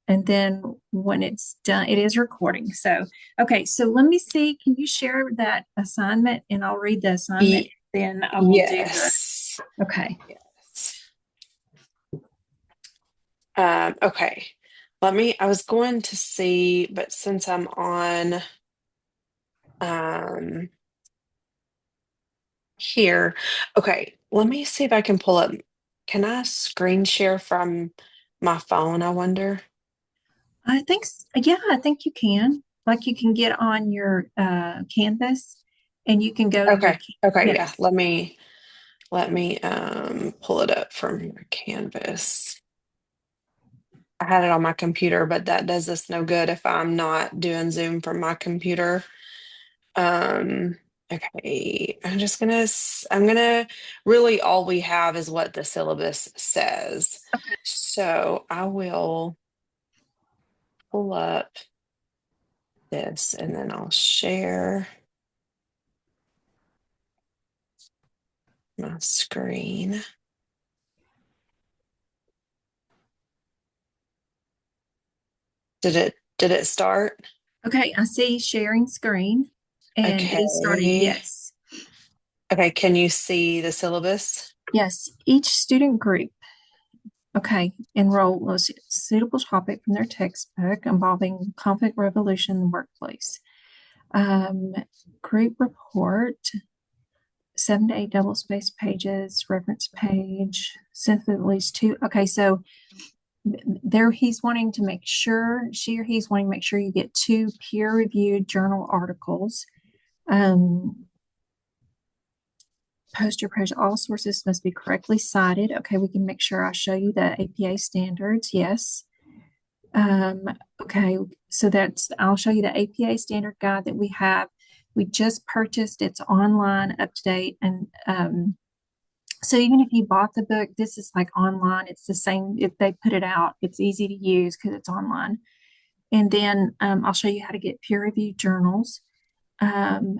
And then when it's done, it is recording. So, okay. So let me see. Can you share that assignment and I'll read the assignment. E- Then I will do yes. okay. Yes. Okay. I was going to see, but since I'm on um here, okay, let me see if I can pull up. Can I screen share from my phone, I wonder? Yeah, I think you can. Like you can get on your Canvas and you can go to your, Okay. Okay, yeah. yes. Let me pull it up from Canvas. I had it on my computer, but that does us no good if I'm not doing Zoom from my computer. Um, okay, I'm gonna, really all we have is what the syllabus says. So I will pull up this and then I'll share my screen. Did it start? Okay, I see sharing screen and it is starting. Okay. Yes. Okay, can you see the syllabus? Yes. Each student group, okay, enroll a suitable topic from their textbook involving conflict resolution in the workplace. Um, Group report, 7 to 8 double spaced pages, reference page, sent at least two. Okay, so there he's wanting to make sure, she or he's wanting to make sure you get two peer reviewed journal articles. Um, Poster page, all sources must be correctly cited. Okay, we can make sure I show you the APA standards. Yes. Um, okay, so I'll show you the APA standard guide that we have. We just purchased, it's online, up to date. And so even if you bought the book, this is like online. It's the same, if they put it out, it's easy to use because it's online. And then I'll show you how to get peer reviewed journals. The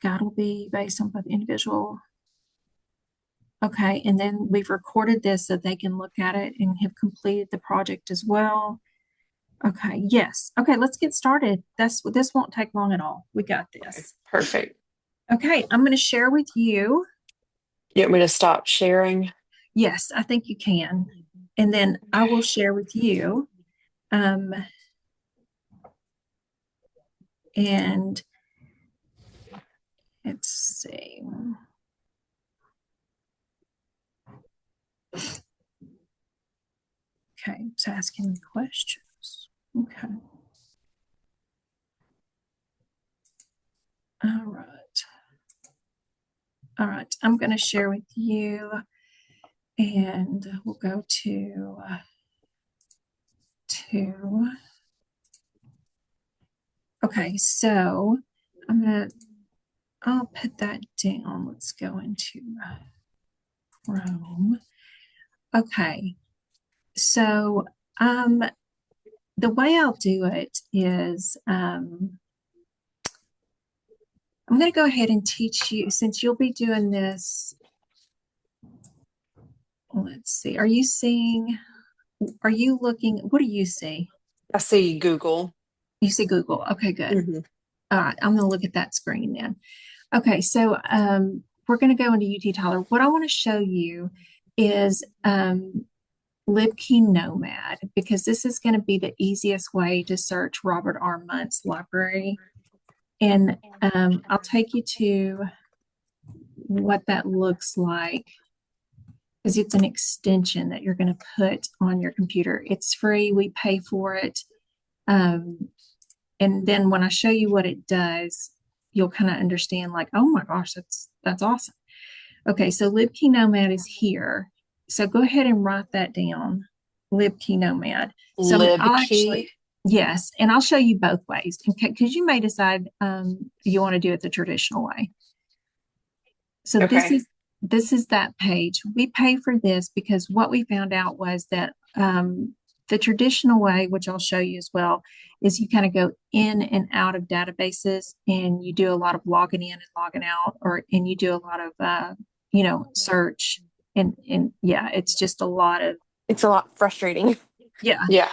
guide will be based on both individual. Okay, and then we've recorded this so they can look at it and have completed the project as well. Okay, yes. Okay, let's get started. This won't take long at all. We got Okay, this. perfect. Okay, I'm going to share with you. You want me to stop sharing? Yes, I think you can. And then I will share with you. Um, and let's see. Okay, it's asking me questions. Okay. All right. All right. I'm going to share with you, and we'll go to. Okay, so I'll put that down. Let's go into Chrome. Okay, so um, the way I'll do it is I'm going to go ahead and teach you since you'll be doing this. Let's see. Are you looking? What do you see? I see Google. You see Google. Okay, good. Hmm. All right, I'm going to look at that screen then. Okay, so we're going to go into UT Tyler. What I want to show you is LibKey Nomad because this is going to be the easiest way to search Robert R. Munt's library. And I'll take you to what that looks like because it's an extension that you're going to put on your computer. It's free, we pay for it. Um, and then when I show you what it does, you'll kind of understand like, oh my gosh, that's awesome. Okay, so libkey nomad is here. So go ahead and write that down, libkey nomad. So I'll LibKey. actually, yes, and I'll show you both ways because you may decide you want to do it the traditional way. So Okay. this is that page. We pay for this because what we found out was that the traditional way, which I'll show you as well, is you kind of go in and out of databases and you do a lot of logging in and logging out, and you do a lot of search and yeah, it's just a lot of It's a lot frustrating. yeah. Yeah.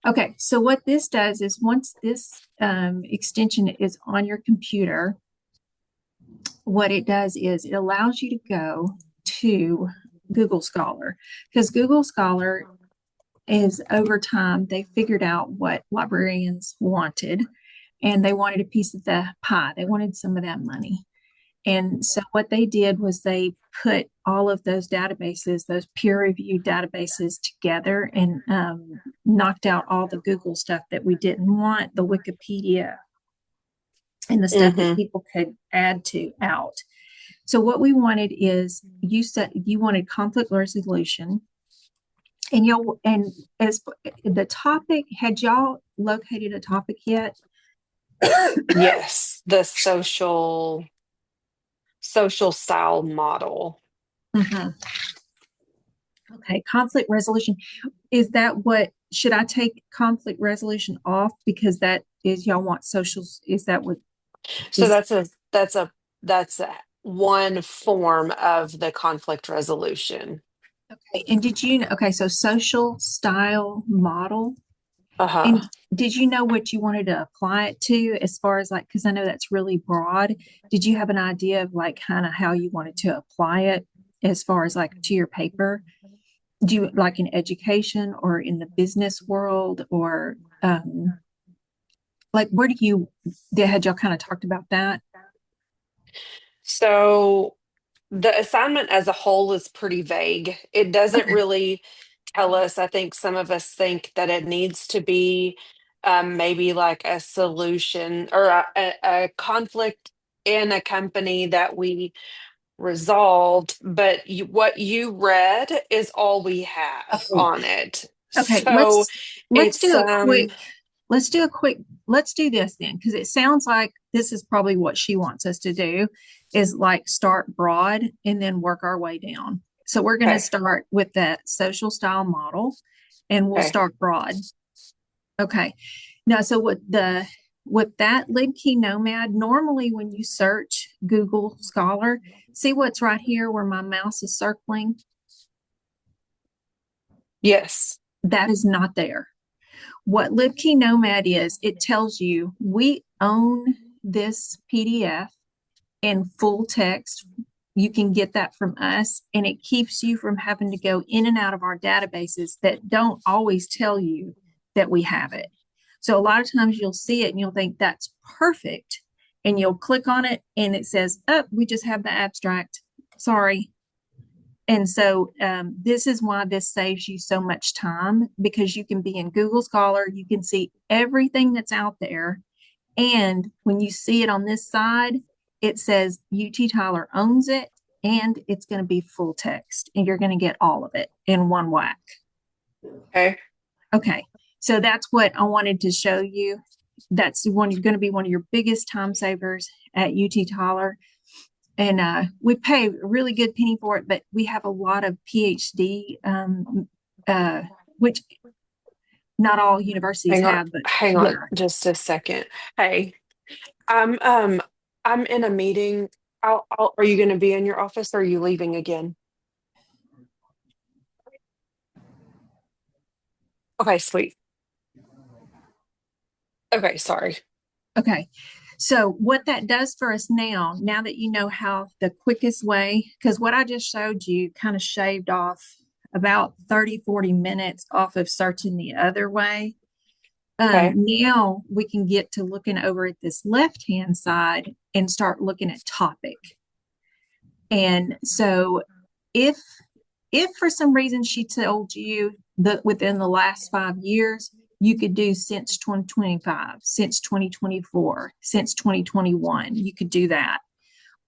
Okay, so what this does is once this extension is on your computer, what it does is it allows you to go to Google Scholar because Google Scholar is over time they figured out what librarians wanted and they wanted a piece of the pie. They wanted some of that money. And so what they did was they put all of those databases, those peer-reviewed databases together and knocked out all the Google stuff that we didn't want, the Wikipedia and the stuff that Mm-hmm. people could add to out. So what we wanted is you said you wanted conflict resolution and y'all and as the topic, had y'all located a topic yet? Yes, the social style model. Mhm. Okay, conflict resolution. Is that what should I take conflict resolution off because that is y'all want socials? Is that what So is that's a one form of the conflict resolution. okay? And did you okay, so social style model. And Uh-huh. did you know what you wanted to apply it to as far as like, because I know that's really broad. Did you have an idea of like kind of how you wanted to apply it as far as like to your paper? Do you like in education or in the business world or like where do you had y'all kind of talked about that? So the assignment as a whole is pretty vague. It doesn't Okay. really tell us. I think some of us think that it needs to be maybe like a solution or a conflict in a company that we resolved, but what you read is all we have Oh, on it. okay. So Let's it's do a quick let's do a quick let's do this then because it sounds like this is probably what she wants us to do is like start broad and then work our way down. So we're going to okay. start with that social style model and we'll Okay. start broad. Okay. Now, so with that LibKey Nomad, normally when you search Google Scholar, see what's right here where my mouse is circling? Yes. That is not there. What LibKey Nomad is, it tells you we own this PDF in full text. You can get that from us, and it keeps you from having to go in and out of our databases that don't always tell you that we have it. So a lot of times you'll see it and you'll think that's perfect, and you'll click on it and it says, "Oh, we just have the abstract. Sorry." And so this is why this saves you so much time because you can be in Google Scholar, you can see everything that's out there. And when you see it on this side, it says UT Tyler owns it and it's going to be full text and you're going to get all of it in one whack. Okay. Okay. So that's what I wanted to show you. That's one going to be one of your biggest time savers at UT Tyler. And we pay a really good penny for it, but we have a lot of PhD, uh, which not all universities have, but Hang yeah. on just a second. Hey, I'm um I'm in a meeting. Are you going to be in your office or are you leaving again? Okay, sweet. Okay, sorry. Okay. So what that does for us now, now that you know how the quickest way, because what I just showed you kind of shaved off about 30, 40 minutes off of searching the other way. Okay. Now we can get to looking over at this left-hand side and start looking at topic. And so if if for some reason she told you that within the last 5 years, you could do since 2025, since 2024, since 2021, you could do that.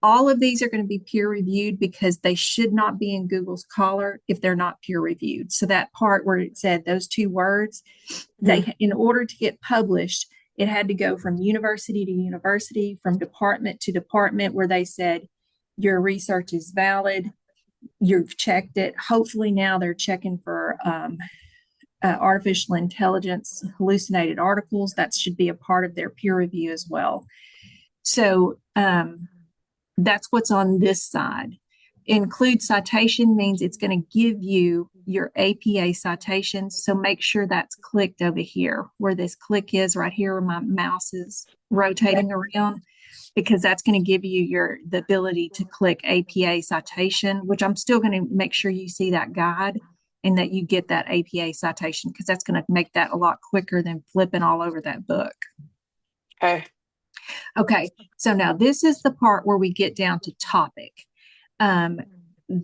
All of these are going to be peer reviewed because they should not be in Google's Scholar if they're not peer reviewed. So that part where it said those two words, Mhm. they in order to get published, it had to go from university to university, from department to department, where they said your research is valid, you've checked it. Hopefully now they're checking for artificial intelligence hallucinated articles. That should be a part of their peer review as well. So that's what's on this side. Include citation means it's going to give you your APA citations. So make sure that's clicked over here where this click is right here where my mouse is rotating around, because that's going to give you the ability to click APA citation, which I'm still going to make sure you see that guide and that you get that APA citation, because that's going to make that a lot quicker than flipping all over that book. Okay. Okay, so now this is the part where we get down to topic.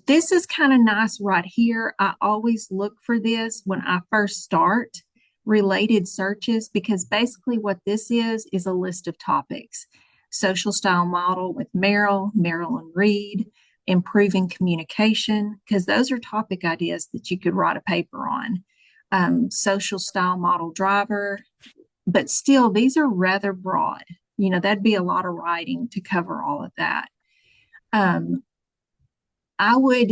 This is kind of nice right here. I always look for this when I first start related searches, because basically what this is a list of topics. Social style model with Marilyn Reed, improving communication, because those are topic ideas that you could write a paper on. Social style model driver, but still, these are rather broad. That'd be a lot of writing to cover all of that. I would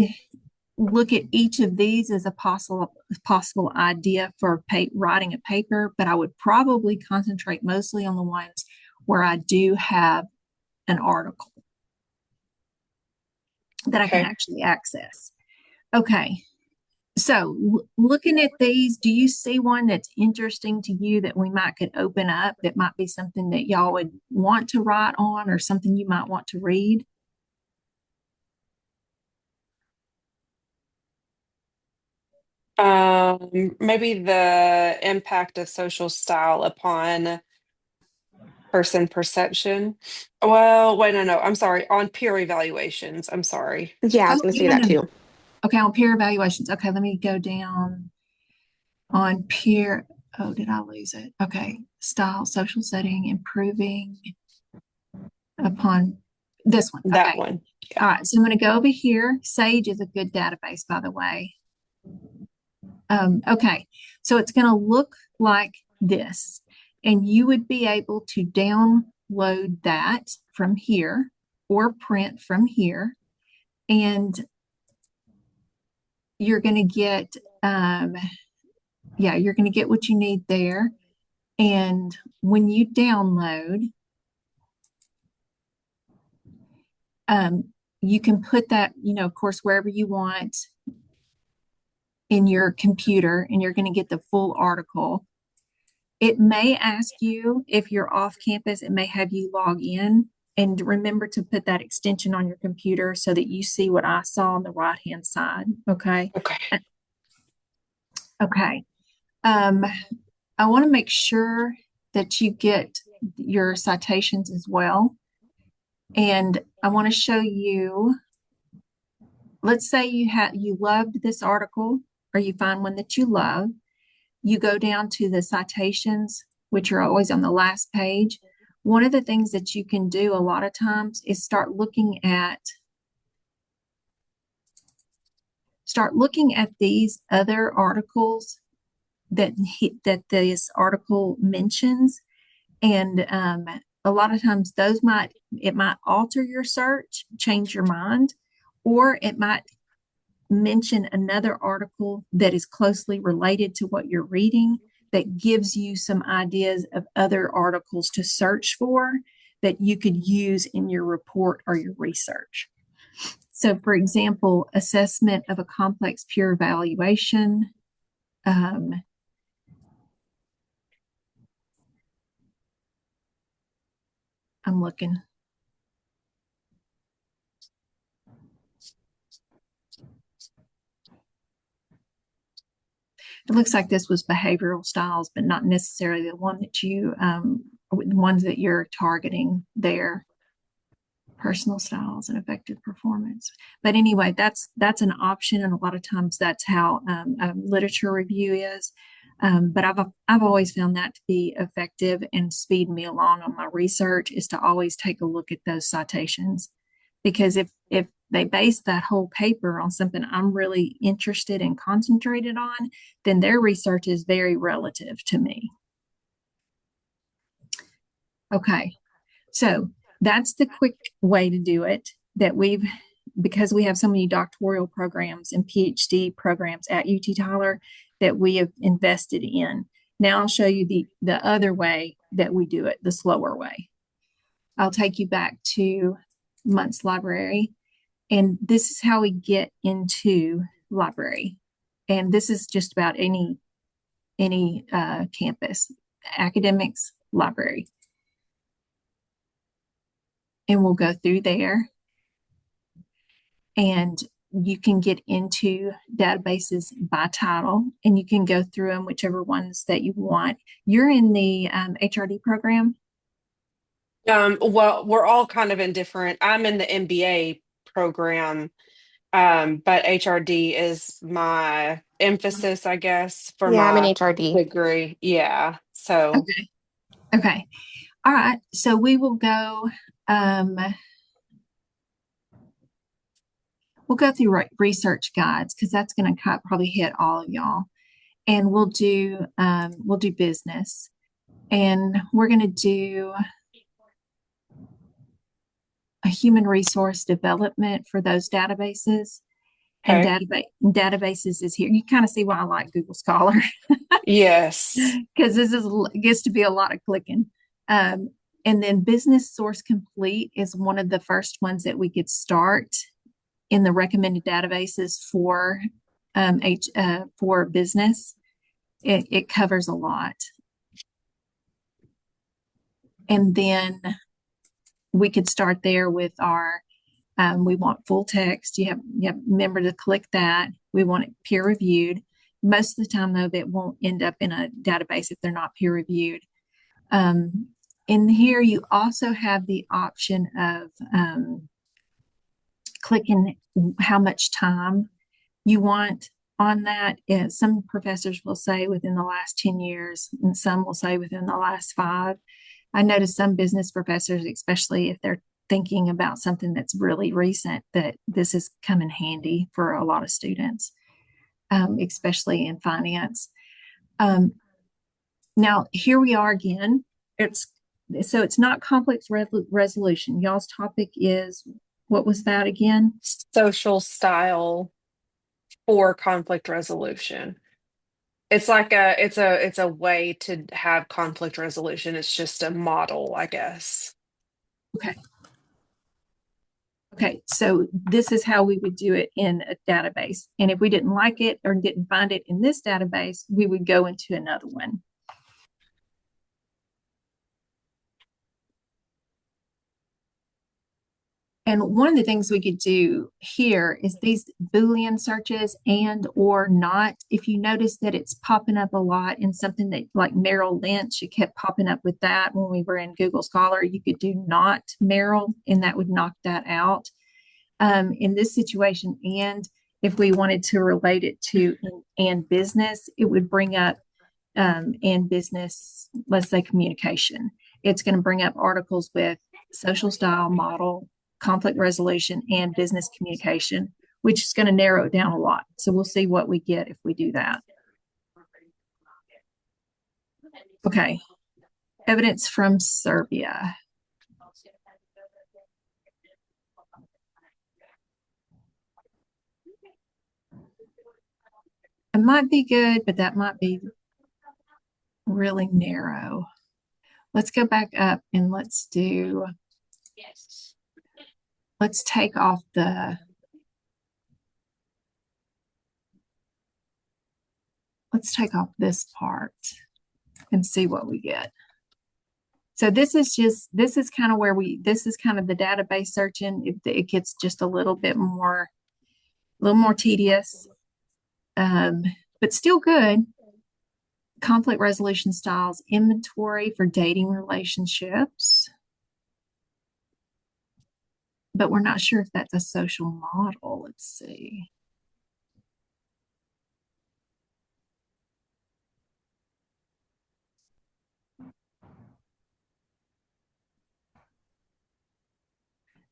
look at each of these as a possible idea for writing a paper, but I would probably concentrate mostly on the ones where I do have an article that I can Okay. actually access. Okay, so looking at these, do you see one that's interesting to you that we might could open up that might be something that y'all would want to write on or something you might want to read? Maybe the impact of social style upon person perception. Well, wait, no, I'm sorry. On peer evaluations. I'm sorry. Yeah, I was Oh, going to say yeah, that no. too. Okay, on peer evaluations. Okay, let me go down on peer. Oh, did I lose it? Okay, style, social setting, improving upon this one. That Okay. one. All Yeah. right, so I'm going to go over here. Sage is a good database, by the way. Okay, so it's going to look like this, and you would be able to download that from here or print from here, and you're going to get, yeah, you're going to get what you need there. And when you download, um, you can put that, of course, wherever you want in your computer, and you're going to get the full article. It may ask you if you're off campus, it may have you log in. And remember to put that extension on your computer so that you see what I saw on the right hand side. Okay. Okay. Okay. I want to make sure that you get your citations as well. And I want to show you, let's say you loved this article or you find one that you love. You go down to the citations, which are always on the last page. One of the things that you can do a lot of times is start looking at these other articles that this article mentions, and a lot of times it might alter your search, change your mind, or it might mention another article that is closely related to what you're reading that gives you some ideas of other articles to search for that you could use in your report or your research. So, for example, assessment of a complex peer evaluation. Um, I'm looking. It looks like this was behavioral styles, but not necessarily the one that the ones that you're targeting there. Personal styles and effective performance. But anyway, that's an option, and a lot of times that's how a literature review is. But I've always found that to be effective and speed me along on my research is to always take a look at those citations, because if they base that whole paper on something I'm really interested and concentrated on, then their research is very relative to me. Okay, so that's the quick way to do it because we have so many doctoral programs and PhD programs at UT Tyler that we have invested in. Now I'll show you the other way that we do it, the slower way. I'll take you back to Muntz Library. And this is how we get into library. And this is just about any campus, academics, library. And we'll go through there and you can get into databases by title and you can go through them, whichever ones that you want. You're in the HRD program. Well, we're all kind of in different. I'm in the MBA program, but HRD is my emphasis, I guess, for Yeah, I'm in my HRD. degree. Yeah. So, Okay. Okay. All right. So we will go, um, we'll go through research guides because that's going to probably hit all of y'all. And we'll do business. And we're going to do a human resource development for those databases. And okay. databases is here. You kind of see why I like Google Scholar Yes. because this is gets to be a lot of clicking. Um, and then Business Source Complete is one of the first ones that we could start in the recommended databases for business. It covers a lot, and then we could start there with our. We want full text. You have remember to click that. We want it peer reviewed. Most of the time, though, that won't end up in a database if they're not peer reviewed. Um, in here, you also have the option of clicking how much time you want on that. Some professors will say within the last 10 years, and some will say within the last 5. I notice some business professors, especially if they're thinking about something that's really recent, that this has come in handy for a lot of students, especially in finance. Um, Now, here we are again. It's it's not conflict resolution. Y'all's topic is what was that again? Social style for conflict resolution. It's like it's a way to have conflict resolution. It's just a model, I guess. Okay. Okay, so this is how we would do it in a database. And if we didn't like it or didn't find it in this database, we would go into another one. And one of the things we could do here is these Boolean searches and or not. If you notice that it's popping up a lot in something that like Merrill Lynch, it kept popping up with that when we were in Google Scholar, you could do not Merrill and that would knock that out. In this situation, and if we wanted to relate it to and business, it would bring up and business, let's say communication. It's going to bring up articles with social style, model, conflict resolution, and business communication, which is going to narrow it down a lot. So we'll see what we get if we do that. Okay. Evidence from Serbia. It might be good, but that might be really narrow. Let's go back up and let's take off this part and see what we get. So this is kind of this is kind of the database searching. It gets just a little more tedious, but still good. Conflict resolution styles, inventory for dating relationships. But we're not sure if that's a social model. Let's see.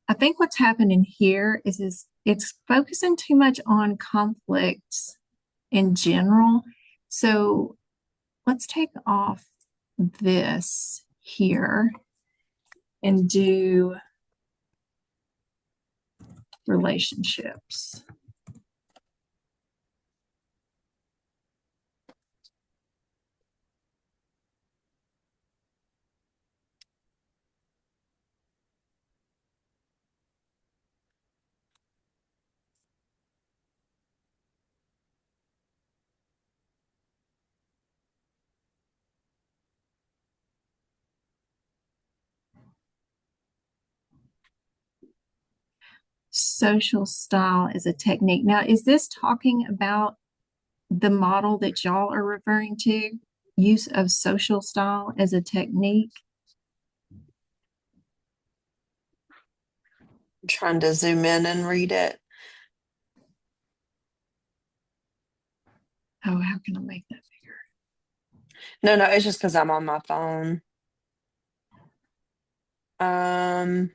I think what's happening here is it's focusing too much on conflicts in general. So let's take off this here and do relationships. Social style is a technique. Now, is this talking about the model that y'all are referring to? Use of social style as a technique? I'm trying to zoom in and read it. Oh, how can I make that bigger? No, no, it's just because I'm on my phone. Um,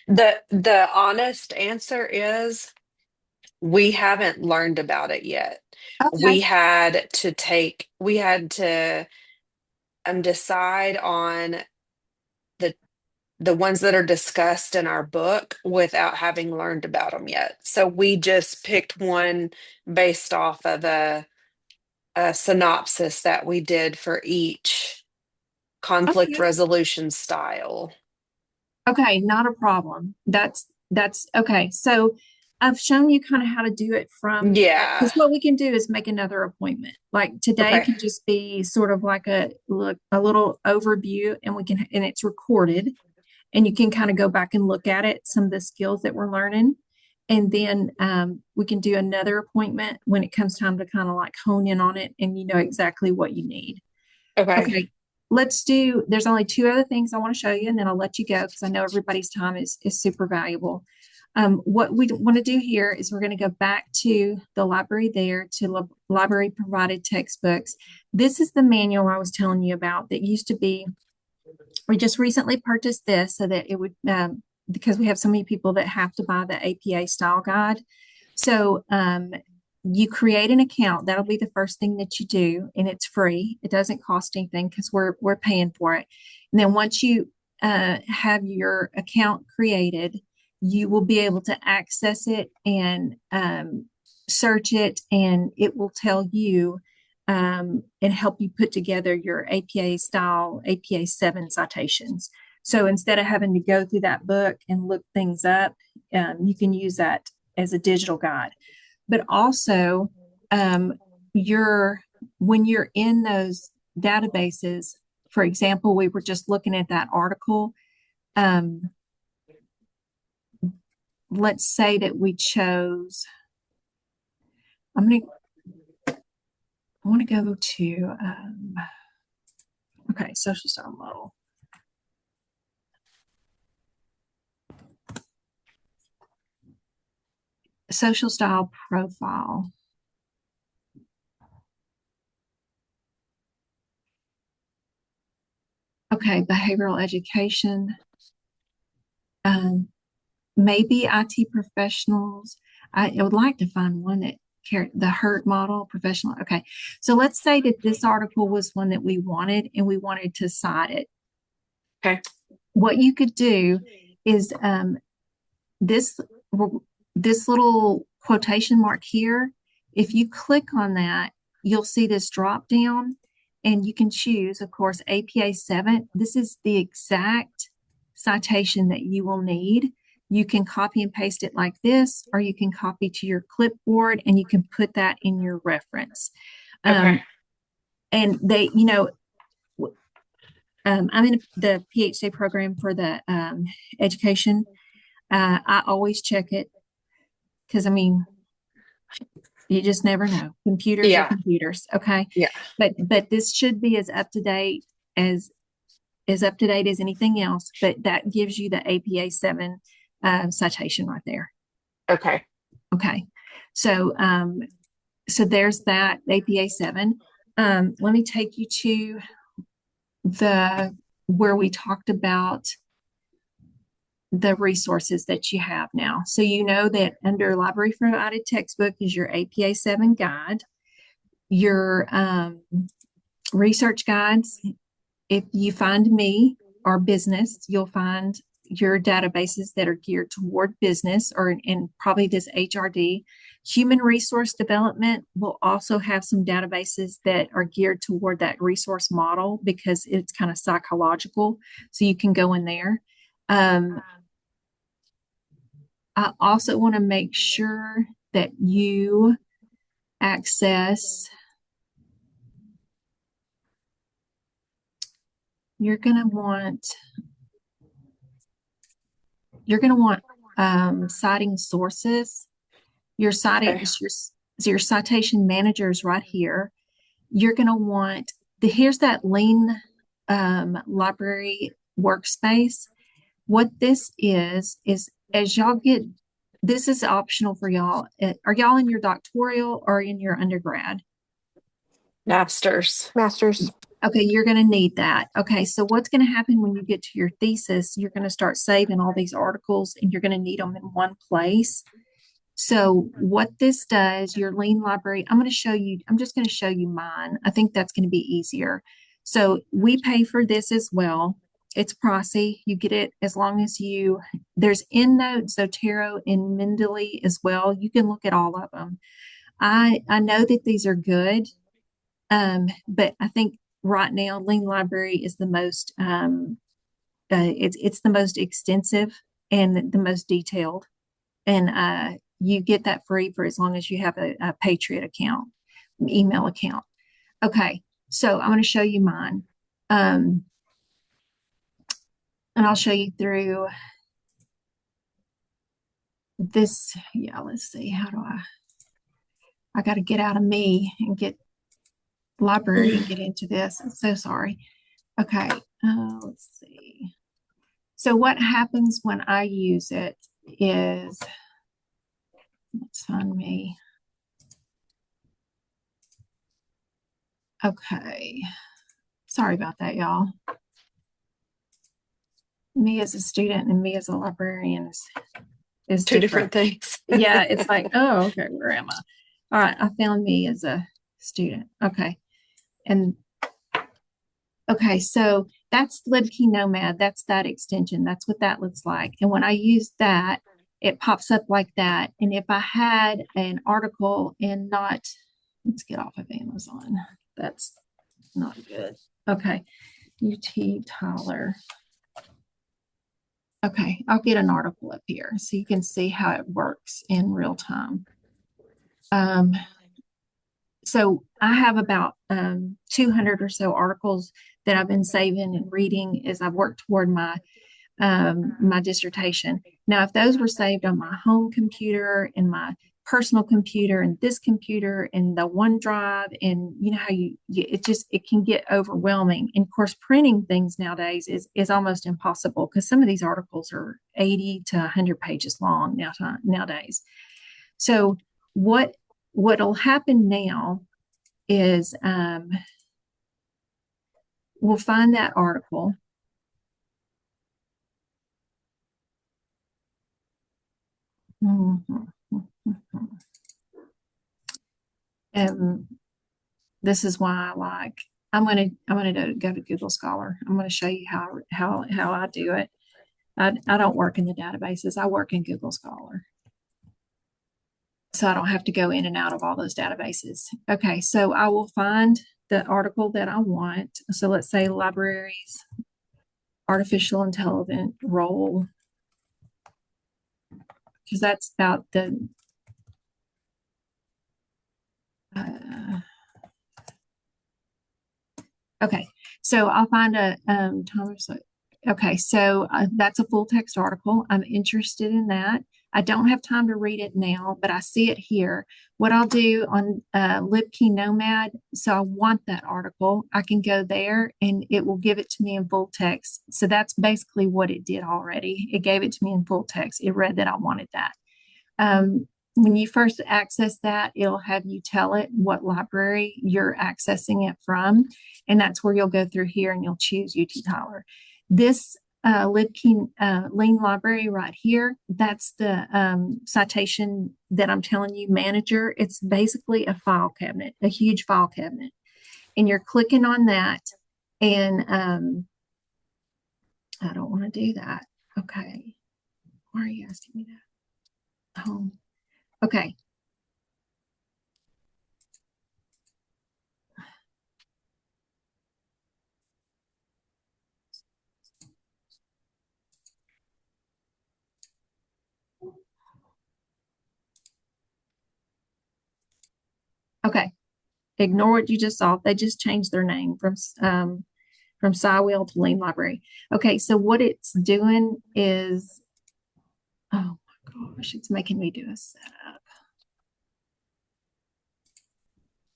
the honest answer is we haven't learned about it yet. Okay. We had to decide on the the ones that are discussed in our book without having learned about them yet. So we just picked one based off of a synopsis that we did for each conflict Okay. resolution style. Okay, not a problem. That's okay. So I've shown you kind of how to do it from because Yeah. what we can do is make another appointment. Like today Okay. can just be sort of like a little overview and we can and it's recorded and you can kind of go back and look at it, some of the skills that we're learning. And then we can do another appointment when it comes time to kind of like hone in on it and you know exactly what you need. Okay. Okay, there's only two other things I want to show you, and then I'll let you go because I know everybody's time is super valuable. What we want to do here is we're going to go back to the library there to library provided textbooks. This is the manual I was telling you about that used to be, we just recently purchased this so that it would, because we have so many people that have to buy the APA style guide. So you create an account. That'll be the first thing that you do, and it's free. It doesn't cost anything because we're paying for it. And then once you have your account created, you will be able to access it and search it, and it will tell you and help you put together your APA style APA 7 citations. So instead of having to go through that book and look things up, you can use that as a digital guide. But also, um, you're when you're in those databases, for example, we were just looking at that article. Um, let's say that we chose. I'm gonna. I want to go to. Okay, social style model. Social style profile. Okay, behavioral education. Um, maybe IT professionals. I would like to find one that the herd model professional. Okay, so let's say that this article was one that we wanted and we wanted to cite it. Okay. What you could do is this this little quotation mark here. If you click on that, you'll see this drop down, and you can choose, of course, APA 7. This is the exact citation that you will need. You can copy and paste it like this, or you can copy to your clipboard and you can put that in your reference. Okay. Um, and they, I'm in the PhD program for the education. I always check it because I mean, you just never know. Computers are Yeah. computers, okay? Yeah. But this should be as up to date as anything else. But that gives you the APA 7 citation right there. Okay. Okay, so so there's that APA 7. Let me take you to the where we talked about the resources that you have now. So you know that under library provided textbook is your APA 7 guide, your research guides. If you find me or business, you'll find your databases that are geared toward business or in probably this HRD. Human resource development will also have some databases that are geared toward that resource model because it's kind of psychological. So you can go in there. Um, I also want to make sure that you access, you're going to want, you're going to want citing sources. Your citing Okay. your citation manager is right here. You're going to want here's that lean library workspace. What this is as y'all get this is optional for y'all. Are y'all in your doctoral or in your undergrad? Masters. Masters. Okay, you're going to need that. Okay, so what's going to happen when you get to your thesis? You're going to start saving all these articles and you're going to need them in one place. So what this does, your lean library, I'm just going to show you mine. I think that's going to be easier. So we pay for this as well. It's pricey. You get it as long as there's EndNote, Zotero, and Mendeley as well. You can look at all of them. I know that these are good, but I think right now Lean Library is the most, it's the most extensive and the most detailed. And you get that free for as long as you have a Patriot account, email account. Okay, so I'm going to show you mine. Um, and I'll show you through this. Yeah, let's see. How do I got to get out of me and get library and get into this. I'm so sorry. Okay, let's see. So what happens when I use it is, let's find me. Okay, sorry about that, y'all. Me as a student and me as a librarian is Two different. different things. Yeah, it's like, oh, okay, where am I? All right, I found me as a student. Okay. And okay, so that's LibKey Nomad. That's that extension. That's what that looks like. And when I use that, it pops up like that. And if I had an article and not, let's get off of Amazon. That's not good. Okay. UT Tyler. Okay, I'll get an article up here so you can see how it works in real time. So I have about 200 or so articles that I've been saving and reading as I've worked toward my dissertation. Now, if those were saved on my home computer and my personal computer and this computer and the OneDrive, and you know how it can get overwhelming. And of course, printing things nowadays is almost impossible because some of these articles are 80 to 100 pages long nowadays. So what'll happen now is we'll find that article. And this is why I'm gonna go to Google Scholar. I'm gonna show you how I do it. I don't work in the databases. I work in Google Scholar. So I don't have to go in and out of all those databases. Okay, so I will find the article that I want. So let's say libraries, artificial intelligence role, because that's about the okay. So I'll find a Thomas. Okay, so that's a full text article. I'm interested in that. I don't have time to read it now, but I see it here. What I'll do on LibKey Nomad, so I want that article, I can go there and it will give it to me in full text. So that's basically what it did already. It gave it to me in full text. It read that I wanted that. When you first access that, it'll have you tell it what library you're accessing it from. And that's where you'll go through here and you'll choose UT Tyler. This LibKey Lean library right here, that's the citation that I'm telling you, manager. It's basically a file cabinet, a huge file cabinet. And you're clicking on that. And I don't want to do that. Okay. Why are you asking me that? Home. Okay. Okay. Ignore what you just saw. They just changed their name from SciWheel to Lean Library. Okay, so what it's doing is, oh Gosh, it's making me do a setup.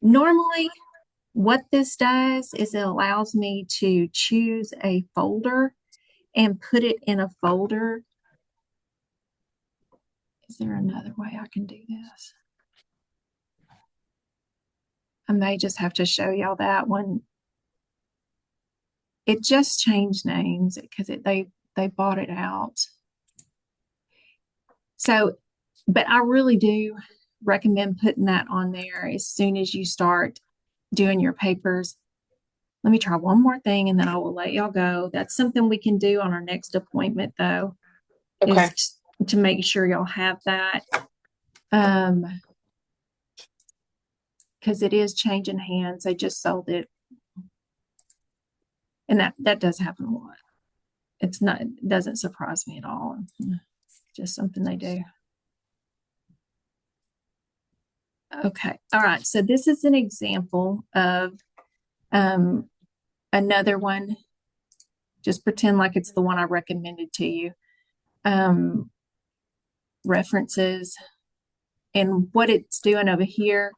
Normally, what this does is it allows me to choose a folder and put it in a folder. Is there another way I can do this? I may just have to show y'all that one. It just changed names because they bought it out. So, but I really do recommend putting that on there as soon as you start doing your papers. Let me try one more thing and then I will let y'all go. That's something we can do on our next appointment, though, Okay. is to make sure y'all have that. Um, because it is changing hands. They just sold it. And that does happen a lot. It doesn't surprise me at all. Just something they do. Okay. All right. So this is an example of um, another one. Just pretend like it's the one I recommended to you. Um, references. And what it's doing over here,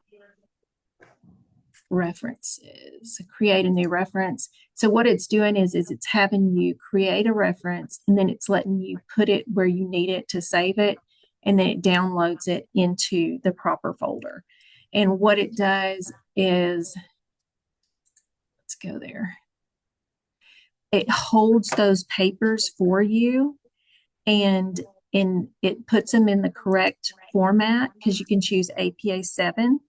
references, create a new reference. So what it's doing is it's having you create a reference and then it's letting you put it where you need it to save it. And then it downloads it into the proper folder. And what it does is, let's go there. It holds those papers for you and it puts them in the correct format because you can choose APA 7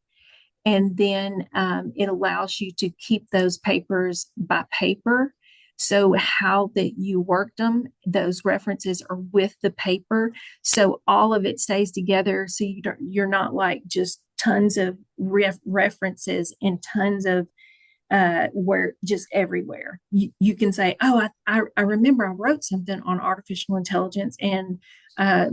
and then it allows you to keep those papers by paper. So how that you worked them, those references are with the paper. So all of it stays together. So you're not like just tons of references and tons of where just everywhere. You can say, oh, I remember I wrote something on artificial intelligence and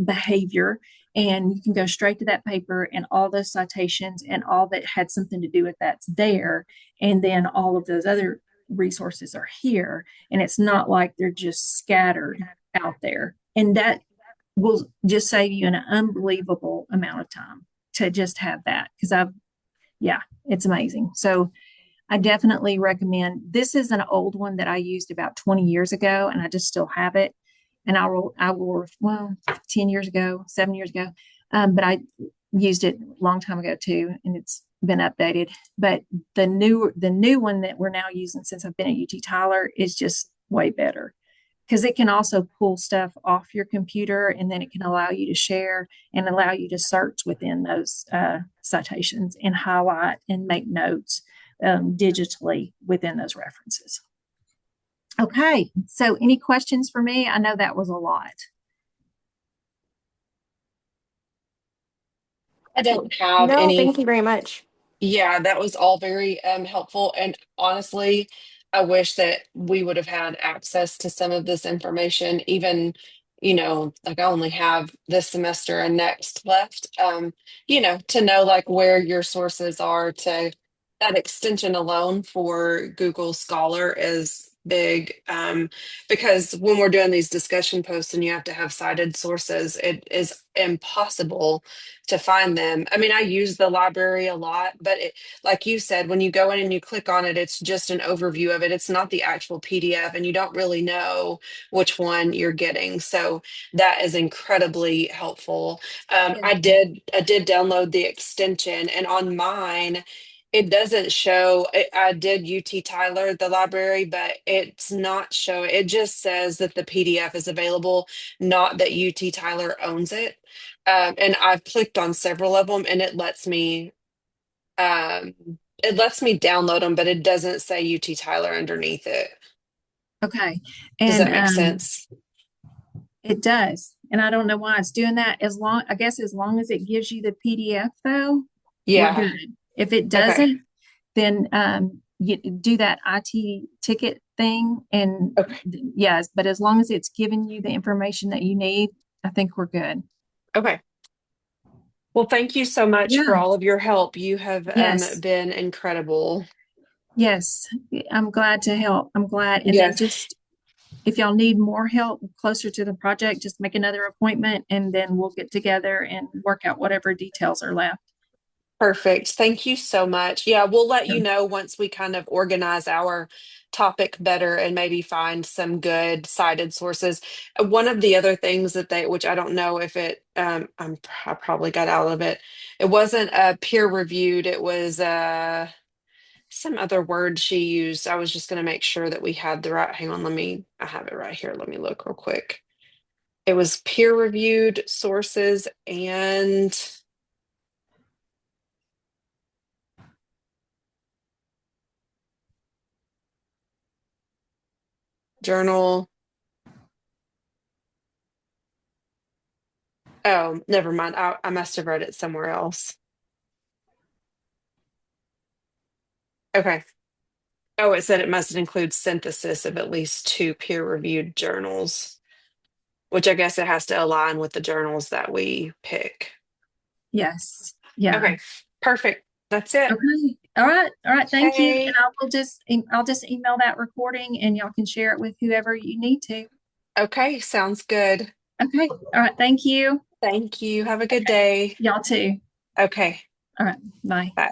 behavior. And you can go straight to that paper and all those citations and all that had something to do with that's there. And then all of those other resources are here. And it's not like they're just scattered out there. And that will just save you an unbelievable amount of time to just have that. Because yeah, it's amazing. So I definitely recommend. This is an old one that I used about 20 years ago, and I just still have it. And well, 10 years ago, 7 years ago. But I used it a long time ago too, and it's been updated. But the new one that we're now using since I've been at UT Tyler is just way better because it can also pull stuff off your computer and then it can allow you to share and allow you to search within those citations and highlight and make notes digitally within those references. Okay, so any questions for me? I know that was a lot. I don't have No, any. thank you very much. Yeah, that was all very helpful. And honestly, I wish that we would have had access to some of this information, even, like I only have this semester and next left, to know like where your sources are to that extension alone for Google Scholar is big. Because when we're doing these discussion posts and you have to have cited sources, it is impossible to find them. I mean, I use the library a lot, but like you said, when you go in and you click on it, it's just an overview of it. It's not the actual PDF, and you don't really know which one you're getting. So that is incredibly helpful. Yes. I did download the extension, and on mine, it doesn't show. I did UT Tyler, the library, but it's not showing. It just says that the PDF is available, not that UT Tyler owns it. And I've clicked on several of them and um, it lets me download them, but it doesn't say UT Tyler underneath it. Okay. Does And that make sense? it does. And I don't know why it's doing that. I guess as long as it gives you the PDF though, we're Yeah. good. If it Okay. doesn't, then you do that IT ticket thing and Okay. yes, but as long as it's giving you the information that you need, I think we're good. Okay. Well, thank you so much for Yeah. all of your help. You have Yes. been incredible. Yes. I'm glad to help. I'm glad. And then Yes. just if y'all need more help closer to the project, just make another appointment and then we'll get together and work out whatever details are left. Perfect. Thank you so much. Yeah, we'll let you know once we kind of organize our topic better and maybe find some good cited sources. One of the other things that they, which I don't know if it, I probably got out of it. It wasn't peer reviewed. It was some other word she used. I was just going to make sure that we had the right. Hang on, I have it right here. Let me look real quick. It was peer reviewed sources and journal. Oh, never mind. I must have read it somewhere else. Okay. Oh, it said it must include synthesis of at least two peer-reviewed journals, which I guess it has to align with the journals that we pick. Yes. Yeah. Okay, perfect. That's it. Okay. All right. All right. Thank you. And Okay. I'll just email that recording and y'all can share it with whoever you need to. Okay, sounds good. Okay. All right. Thank you. Thank you. Have a good Okay. day. Y'all too. Okay, All right. Bye. bye.